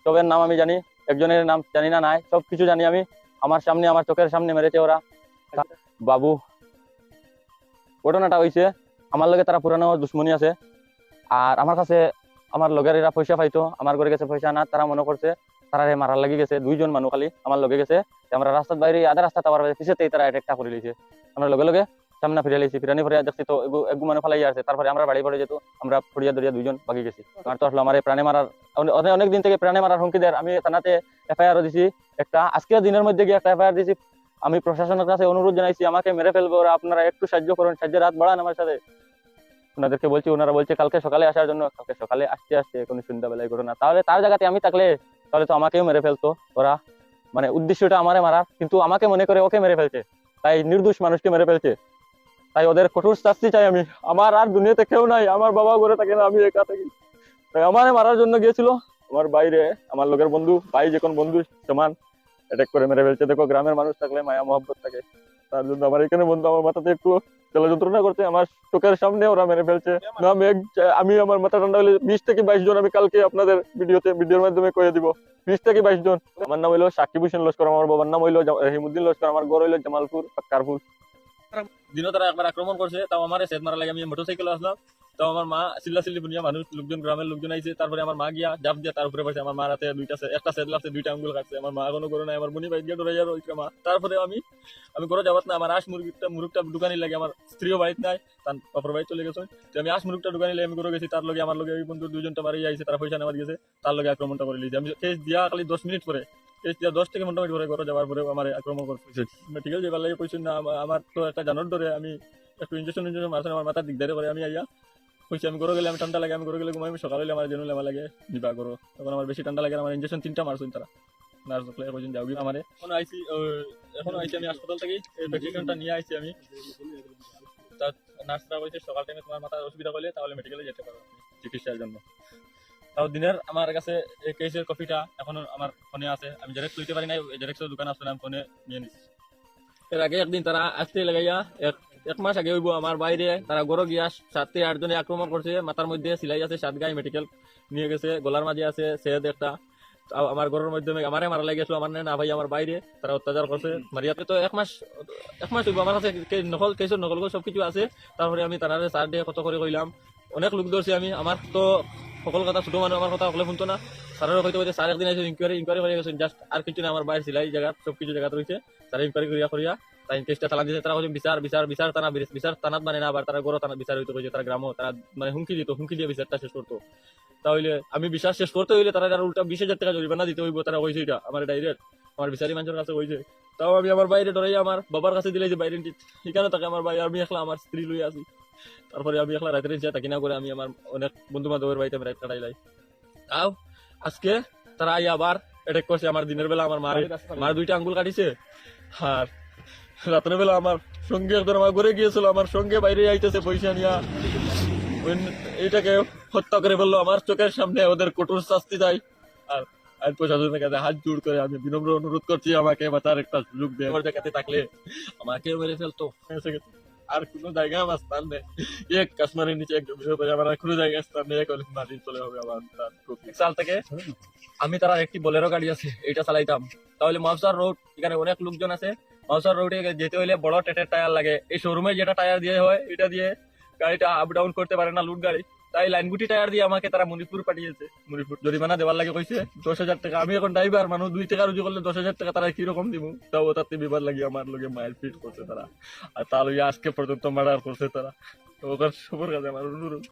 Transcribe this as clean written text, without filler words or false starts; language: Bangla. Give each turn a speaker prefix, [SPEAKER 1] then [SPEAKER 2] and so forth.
[SPEAKER 1] সবের নাম আমি জানি, একজনের নাম জানি না, নাই সবকিছু জানি আমি। আমার সামনে, আমার চোখের সামনে মেরেছে ওরা। বাবু, ঘটনাটা হয়েছে আমার লগে তারা পুরানো দুশ্মনী আছে। আর আমার কাছে আমার লগের এরা পয়সা পাইতো, আমার ঘরে গেছে পয়সা না, তারা মনে করছে তারা মারার লাগি গেছে। দুইজন মানুষ খালি আমার লগে গেছে, আমরা রাস্তার বাইরে আধা রাস্তা তার পিছেতেই তারা অ্যাটাকটা করে লিছে। আমরা লগে লগে সামনে ফিরে লিছি, ফিরানি ফিরে দেখছি তো এগু মানুষ ফালাই আছে। তারপরে আমরা বাড়ি পড়ে যেত, আমরা ফড়িয়া দড়িয়া দুইজন বাকি গেছি। আর তো আসলে আমার এই প্রাণে মারার অনেক দিন থেকে প্রাণে মারার হুমকি দেয়। আমি থানাতে এফআইআর দিছি একটা, আজকের দিনের মধ্যে গিয়ে একটা এফআইআর দিছি। আমি প্রশাসনের কাছে অনুরোধ জানাইছি আমাকে মেরে ফেলবে ওরা, আপনারা একটু সাহায্য করুন, সাহায্যের হাত বাড়ান আমার সাথে। ওনাদেরকে বলছি, ওনারা বলছে কালকে সকালে আসার জন্য। কালকে সকালে আসতে আসতে এখন সন্ধ্যাবেলায় ঘটনা। তাহলে তার জায়গাতে আমি থাকলে তাহলে তো আমাকেও মেরে ফেলতো ওরা। মানে উদ্দেশ্যটা আমারে মারার, কিন্তু আমাকে মনে করে ওকে মেরে ফেলছে, তাই নির্দোষ মানুষকে মেরে ফেলছে। তাই ওদের কঠোর শাস্তি চাই আমি। আমার আর দুনিয়াতে কেউ নাই, আমার বাবা ঘরে থাকে না, আমি একা থাকি। তাই আমারে মারার জন্য গিয়েছিল আমার বাইরে আমার লোকের বন্ধু, ভাই যখন বন্ধু সমান, অ্যাটাক করে মেরে ফেলছে। দেখো গ্রামের মানুষ থাকলে মায়া মহব্বত থাকে, তার জন্য আমার এখানে বন্ধু আমার মাথাতে একটু জ্বালা যন্ত্রণা করছে। আমার চোখের সামনে ওরা মেরে ফেলছে। না আমি আমার মাথা ঠান্ডা হলে 20 থেকে 22 জন আমি কালকে আপনাদের ভিডিওর মাধ্যমে কয়ে দিব। 20 থেকে 22 জন। আমার নাম হইলো সাকিব হোসেন লস্কর, আমার বাবার নাম হইলো রহিমউদ্দিন লস্কর, আমার ঘর হইলো জামালপুর কারপুর। দিনও তারা একবার আক্রমণ করছে, তাও আমার সেদ মারা লাগে। আমি মোটরসাইকেল আসলাম, তাও আমার মা চিল্লাচিল্লি বুনিয়া মানুষ লোকজন, গ্রামের লোকজন আইছে। তারপরে আমার মা গিয়া জাপ দিয়া তার উপরে পড়ছে। আমার মা রাতে একটা সেদ লাগছে, 2টা আঙ্গুল কাটছে। আমার মা কোনো করে নাই, আমার বুনি বাইক গিয়ে ধরে যাওয়ার ওইটা মা। তারপরে আমি ঘরে যাবার না, আমার মুরুগটা দোকানি লাগে, আমার স্ত্রীও বাড়িতে নাই, তার বাপর বাড়ি চলে গেছে। তো আমি মুরুগটা দোকানি লাগে আমি করে গেছি। তার লগে আমার লগে ওই বন্ধু 2জনটা মারি আইছে, তারা পয়সা নেওয়ার গেছে, তার লগে আক্রমণটা করে লিয়েছে। আমি কেস দিয়া খালি 10 মিনিট পরে, কেস দিয়া 10 থেকে মোটামুটি ঘরে যাওয়ার পরে আমার আক্রমণ করছে। ঠিক আছে, ভালো লাগে কইছেন না। আমার তো একটা জানোর ধরে আমি একটু ইঞ্জেকশন মারছেন, আমার মাথার দিকদারে করে আমি আইয়া কইছি আমি ঘরে গেলে আমি ঠান্ডা লাগে, আমি ঘরে গেলে ঘুমাই, সকালে হলে আমার জেনুলে আমার লাগে নিবা করো। তখন আমার বেশি ঠান্ডা লাগে, আমার ইঞ্জেকশন 3টা মারছেন তারা। নার্স ডাক্তার কইছেন যাও কি আমারে। এখন আইছি আমি হাসপাতাল থেকে, এই প্রেসক্রিপশনটা নিয়ে আইছি আমি। তার নার্সরা কইছে সকাল টাইমে তোমার মাথার অসুবিধা হলে তাহলে মেডিকেলে যেতে পারো চিকিৎসার জন্য। তাও দিনের আমার কাছে এই কেসের কপিটা এখনো আমার ফোনে আছে, আমি জেরক্স লইতে পারি নাই, জেরক্সের দোকান আসলে আমি ফোনে নিয়ে নিছি। এর আগে একদিন তারা আসতে লাগাইয়া এক মাস আগে হইব আমার বাইরে তারা গরো গিয়া 7 থেকে 8 জনে আক্রমণ করছে। মাথার মধ্যে সিলাই আছে, 7 গায়ে মেডিকেল নিয়ে গেছে, গলার মাঝে আছে সেদ একটা। আমার ঘরের মাধ্যমে আমারে মারা লাগিয়েছিল, আমার না ভাই আমার বাইরে তারা অত্যাচার করছে মারিয়াতে। তো এক মাস হইব আমার কাছে নকল কেসের নকল সবকিছু আছে। তারপরে আমি তারা সার দিয়ে কত করে কইলাম, অনেক লোক ধরছি আমি। আমার তো সকল কথা ছোট মানুষ আমার কথা সকলে শুনতো না। স্যারের হয়তো স্যার একদিন আছে ইনকোয়ারি করে গেছেন, জাস্ট আর কিছু না। আমার বাইরে সিলাই জায়গা সবকিছু জায়গা রয়েছে, তারা ইনকোয়ারি করিয়া তাই কেসটা চালান দিতে। তারা বিচার তানাত মানে না, আবার তারা গড় তানা বিচার হইতে কইছে। তারা গ্রামও তারা মানে হুমকি দিয়ে বিচারটা শেষ করতো। তাহলে আমি বিচার শেষ করতে হইলে তারা উল্টা 20,000 টাকা জরিমানা দিতে হইব। তারা কইছে এটা আমার ডাইরেক্ট আমার বিচারি মানুষের কাছে কইছে। তাও আমি আমার বাইরে ডরাই আমার বাবার কাছে দিলাই যে বাইরে ঠিকানা থাকে আমার ভাই, আমি একলা আমার স্ত্রী লই আছি। তারপরে আমি একলা রাতের যা থাকি না করে আমি আমার অনেক বন্ধু বান্ধবের বাড়িতে আমি রাত কাটাইলাই। তাও আজকে তারা আই আবার অ্যাটাক করছে আমার দিনের বেলা। আমার মার 2টা আঙ্গুল কাটিছে। আর রাতের বেলা আমার সঙ্গে একজন আমার ঘরে গিয়েছিল, আমার সঙ্গে বাইরে আইতেছে পয়সা নিয়া, এইটাকে হত্যা করে ফেললো আমার চোখের সামনে। ওদের কঠোর শাস্তি চাই। আর আইন প্রশাসনের কাছে হাত জোড় করে আমি বিনম্র অনুরোধ করছি আমাকে বাঁচার একটা সুযোগ দেয়। আমার জায়গাতে থাকলে আমাকে মেরে ফেলতো। আর কোনো জায়গায় আমার স্থান নেই, এক কাশ্মীরের নিচে এক জমি করে আমার কোনো জায়গায় স্থান নেই। মাটি চলে হবে আমার। সাল থেকে আমি তারা একটি বোলেরো গাড়ি আছে, এটা চালাইতাম। তাহলে মাউসার রোড, এখানে অনেক লোকজন আছে। মাউসার রোডে যেতে হলে বড় টেটের টায়ার লাগে। এই শোরুমে যেটা টায়ার দিয়ে হয় এটা দিয়ে গাড়িটা আপ ডাউন করতে পারে না, লুট গাড়ি। তাই লাইনগুটি টায়ার দিয়ে আমাকে তারা মণিপুর পাঠিয়েছে। মণিপুর জরিমানা দেওয়ার লাগে কইছে 10,000 টাকা। আমি এখন ড্রাইভার মানুষ, 2 টাকা রুজু করলে 10,000 টাকা তারা কিরকম দিব। তাও তাতে বিবাদ লাগিয়ে আমার লোকে মায়ের ফিট করছে তারা। আর তাহলে আজকে পর্যন্ত মার্ডার করছে তারা। তো ওখানে সবার কাছে আমার অনুরোধ।